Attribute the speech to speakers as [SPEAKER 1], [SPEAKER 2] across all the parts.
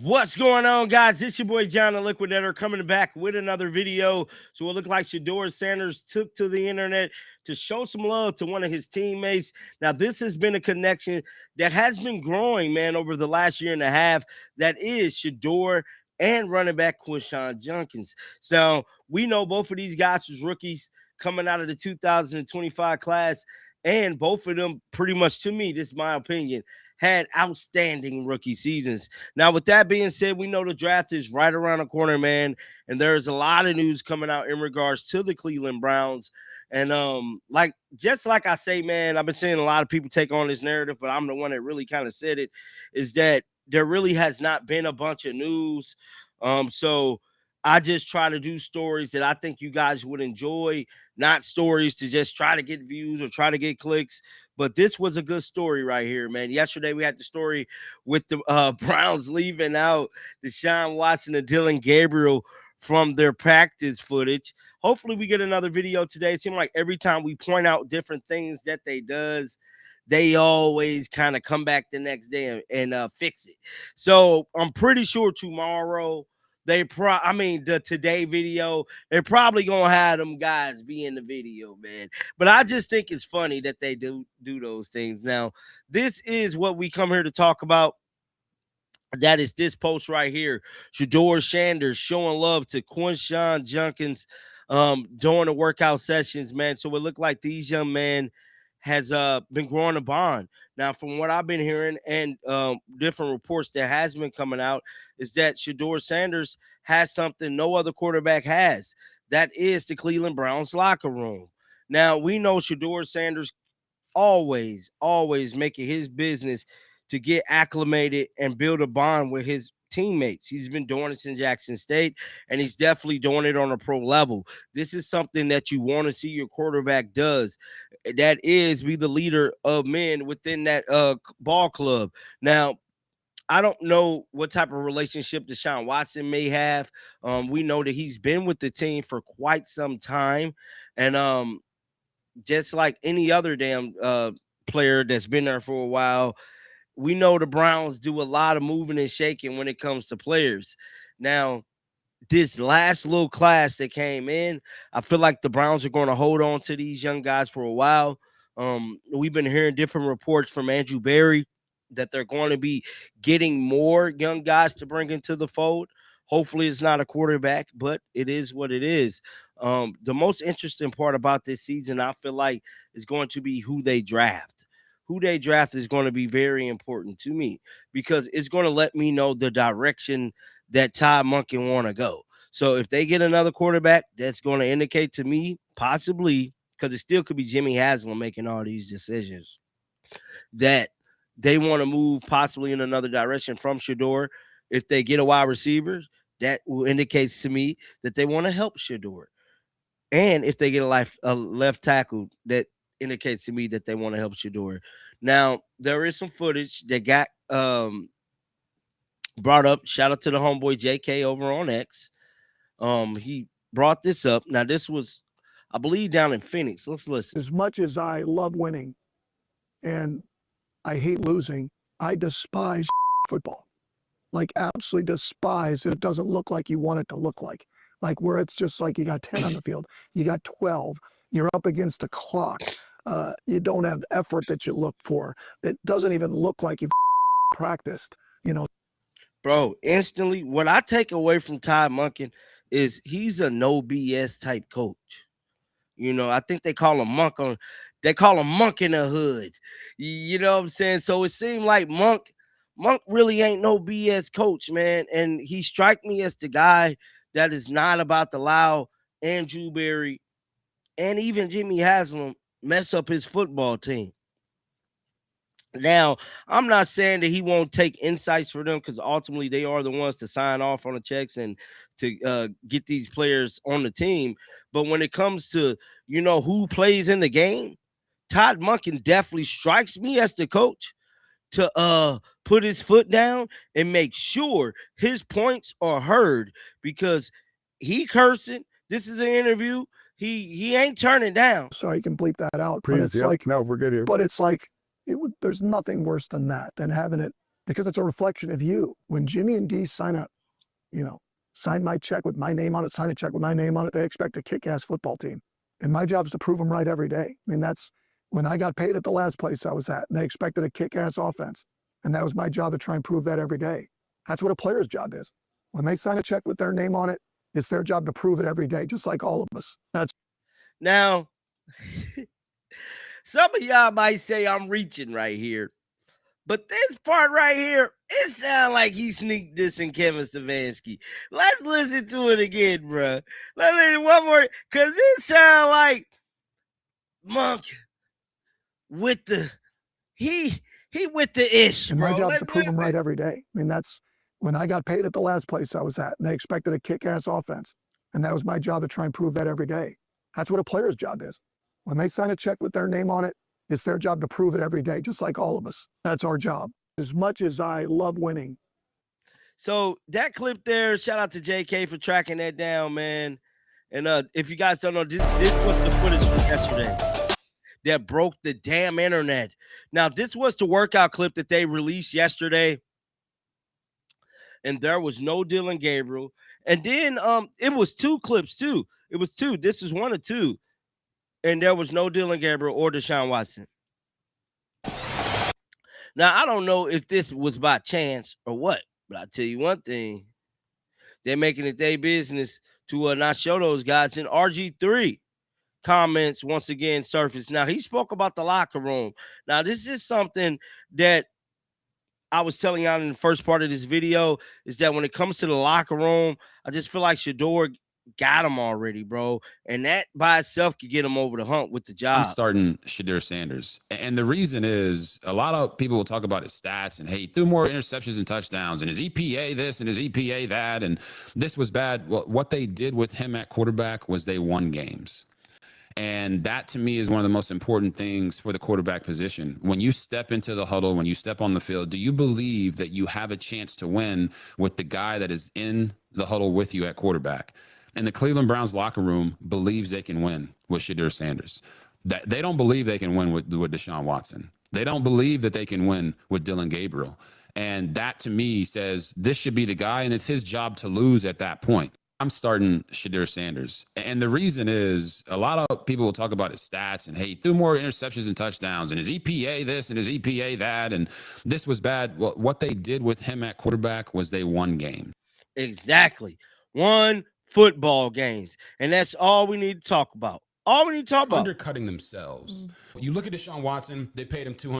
[SPEAKER 1] What's going on, guys? It's your boy John the Liquidator coming back with another video. So it looked like Shedeur Sanders took to the internet to show some love to one of his teammates. Now, this has been a connection that has been growing, man, over the last year and a half. That is Shedeur and running back Quinshon Junkins. So we know both of these guys was rookies coming out of the 2025 class, and both of them, pretty much to me, this is my opinion, had outstanding rookie seasons. Now, with that being said, we know the draft is right around the corner, man, and there's a lot of news coming out in regards to the Cleveland Browns. And just like I say, man, I've been seeing a lot of people take on this narrative, but I'm the one that really kind of said it, is that there really has not been a bunch of news. So I just try to do stories that I think you guys would enjoy, not stories to just try to get views or try to get clicks. But this was a good story right here, man. Yesterday we had the story with the Browns leaving out Deshaun Watson and Dylan Gabriel from their practice footage. Hopefully we get another video today. It seems like every time we point out different things that they always kind of come back the next day and fix it. So I'm pretty sure tomorrow the today video, they're probably gonna have them guys be in the video, man. But I just think it's funny that they do those things. Now, this is what we come here to talk about. That is this post right here. Shedeur Sanders showing love to Quinshon Junkins during the workout sessions, man. So it looked like these young men has been growing a bond. Now, from what I've been hearing and different reports that has been coming out, is that Shedeur Sanders has something no other quarterback has. That is the Cleveland Browns locker room. Now, we know Shedeur Sanders always making his business to get acclimated and build a bond with his teammates. He's been doing it in Jackson State, and he's definitely doing it on a pro level. This is something that you want to see your quarterback does. That is be the leader of men within that ball club. Now, I don't know what type of relationship Deshaun Watson may have. We know that he's been with the team for quite some time, and just like any other damn player that's been there for a while, we know the Browns do a lot of moving and shaking when it comes to players. Now, this last little class that came in, I feel like the Browns are going to hold on to these young guys for a while. We've been hearing different reports from Andrew Berry that they're going to be getting more young guys to bring into the fold. Hopefully, it's not a quarterback, but it is what it is. The most interesting part about this season, I feel like, is going to be who they draft. Who they draft is going to be very important to me because it's going to let me know the direction that Todd Monkin want to go. So if they get another quarterback, that's going to indicate to me, possibly, because it still could be Jimmy Haslam making all these decisions, that they want to move possibly in another direction from Shedeur. If they get a wide receiver, that will indicate to me that they want to help Shedeur. And if they get a left tackle, that indicates to me that they want to help Shedeur. Now, there is some footage that got brought up. Shout out to the homeboy JK over on X. He brought this up. Now, this was, I believe, down in Phoenix. Let's listen.
[SPEAKER 2] As much as I love winning and I hate losing, I despise football. Like, absolutely despise that it doesn't look like you want it to look like. Like, where it's just like you got 10 on the field, you got 12, you're up against the clock. You don't have the effort that you look for. It doesn't even look like you've practiced, you know.
[SPEAKER 1] Bro, instantly, what I take away from Todd Monkin is he's a no BS type coach. You know, I think they call him Monk in the hood. You know what I'm saying? So it seemed like Monk really ain't no BS coach, man. And he strike me as the guy that is not about to allow Andrew Berry and even Jimmy Haslam mess up his football team. Now, I'm not saying that he won't take insights for them because ultimately they are the ones to sign off on the checks and to get these players on the team. But when it comes to, who plays in the game, Todd Monken definitely strikes me as the coach to put his foot down and make sure his points are heard, because he cursing. This is an interview. He ain't turning down.
[SPEAKER 2] Sorry, you can bleep that out.
[SPEAKER 3] Please,
[SPEAKER 2] but it's like,
[SPEAKER 3] no, we're good here.
[SPEAKER 2] But it's like, there's nothing worse than that, than having it because it's a reflection of you. When Jimmy and D sign my check with my name on it, sign a check with my name on it, they expect a kick-ass football team. And my job is to prove them right every day. I mean, that's when I got paid at the last place I was at, and they expected a kick-ass offense. And that was my job to try and prove that every day. That's what a player's job is. When they sign a check with their name on it, it's their job to prove it every day, just like all of us. That's
[SPEAKER 1] now, some of y'all might say I'm reaching right here. But this part right here, it sounds like he sneaked this in Kevin Stefanski. Let's listen to it again, bro. Let's listen one more, because it sounds like Monk with the, he with the ish,
[SPEAKER 2] and
[SPEAKER 1] bro.
[SPEAKER 2] my job is to prove
[SPEAKER 1] listen.
[SPEAKER 2] them right every day. I mean, that's when I got paid at the last place I was at, and they expected a kick-ass offense. And that was my job to try and prove that every day. That's what a player's job is. When they sign a check with their name on it, it's their job to prove it every day, just like all of us. That's our job. As much as I love winning.
[SPEAKER 1] So that clip there, shout out to JK for tracking that down, man. And if you guys don't know, this was the footage from yesterday that broke the damn internet. Now, this was the workout clip that they released yesterday. And there was no Dylan Gabriel. And then it was two clips, too. It was two. This is one of two. And there was no Dylan Gabriel or Deshaun Watson. Now, I don't know if this was by chance or what, but I'll tell you one thing. They're making it their business to not show those guys. And RG3 comments once again surfaced. Now, he spoke about the locker room. Now, this is something that I was telling y'all in the first part of this video, is that when it comes to the locker room, I just feel like Shedeur got him already, bro. And that by itself could get him over the hump with the job.
[SPEAKER 3] I'm starting Shedeur Sanders. And the reason is a lot of people will talk about his stats and, hey, he threw more interceptions and touchdowns and his EPA this and his EPA that, and this was bad. Well, what they did with him at quarterback was they won games. And that, to me, is one of the most important things for the quarterback position. When you step into the huddle, when you step on the field, do you believe that you have a chance to win with the guy that is in the huddle with you at quarterback? And the Cleveland Browns locker room believes they can win with Shedeur Sanders. That they don't believe they can win with Deshaun Watson. They don't believe that they can win with Dylan Gabriel. And that, to me, says this should be the guy, and it's his job to lose at that point. I'm starting Shedeur Sanders. And the reason is a lot of people will talk about his stats and, hey, he threw more interceptions and touchdowns and his EPA this and his EPA that, and this was bad. Well, what they did with him at quarterback was they won games.
[SPEAKER 1] Exactly. Won football games. And that's all we need to talk about. All we need to talk about.
[SPEAKER 3] Undercutting themselves. You look at Deshaun Watson, they paid him $200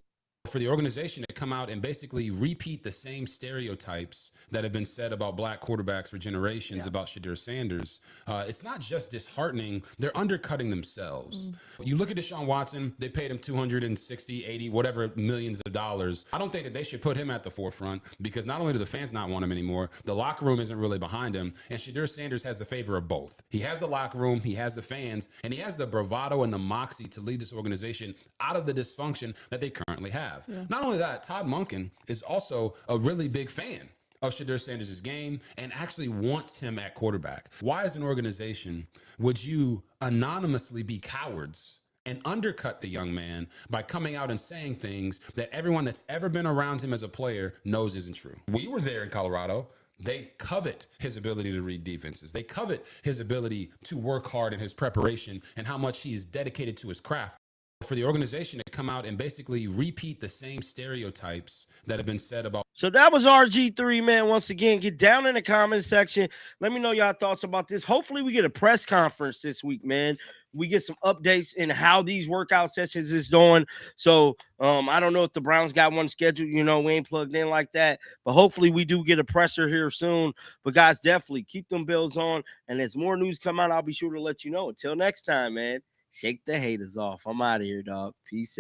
[SPEAKER 3] for the organization to come out and basically repeat the same stereotypes that have been said about black quarterbacks for generations about Shedeur Sanders. It's not just disheartening, they're undercutting themselves. You look at Deshaun Watson, they paid him 260, 80, whatever millions of dollars. I don't think that they should put him at the forefront, because not only do the fans not want him anymore, the locker room isn't really behind him, and Shedeur Sanders has the favor of both. He has the locker room, he has the fans, and he has the bravado and the moxie to lead this organization out of the dysfunction that they currently have. Not only that, Todd Monkin is also a really big fan of Shedeur Sanders' game and actually wants him at quarterback. Why, as an organization, would you anonymously be cowards and undercut the young man by coming out and saying things that everyone that's ever been around him as a player knows isn't true? We were there in Colorado. They covet his ability to read defenses. They covet his ability to work hard in his preparation and how much he is dedicated to his craft. For the organization to come out and basically repeat the same stereotypes that have been said about.
[SPEAKER 1] So that was RG3, man. Once again, get down in the comment section. Let me know y'all thoughts about this. Hopefully we get a press conference this week, man. We get some updates in how these workout sessions is doing. So I don't know if the Browns got one scheduled. You know, we ain't plugged in like that. But hopefully we do get a presser here soon. But guys, definitely keep them Bills on. And as more news come out, I'll be sure to let you know. Until next time, man. Shake the haters off. I'm out of here, dog. Peace out.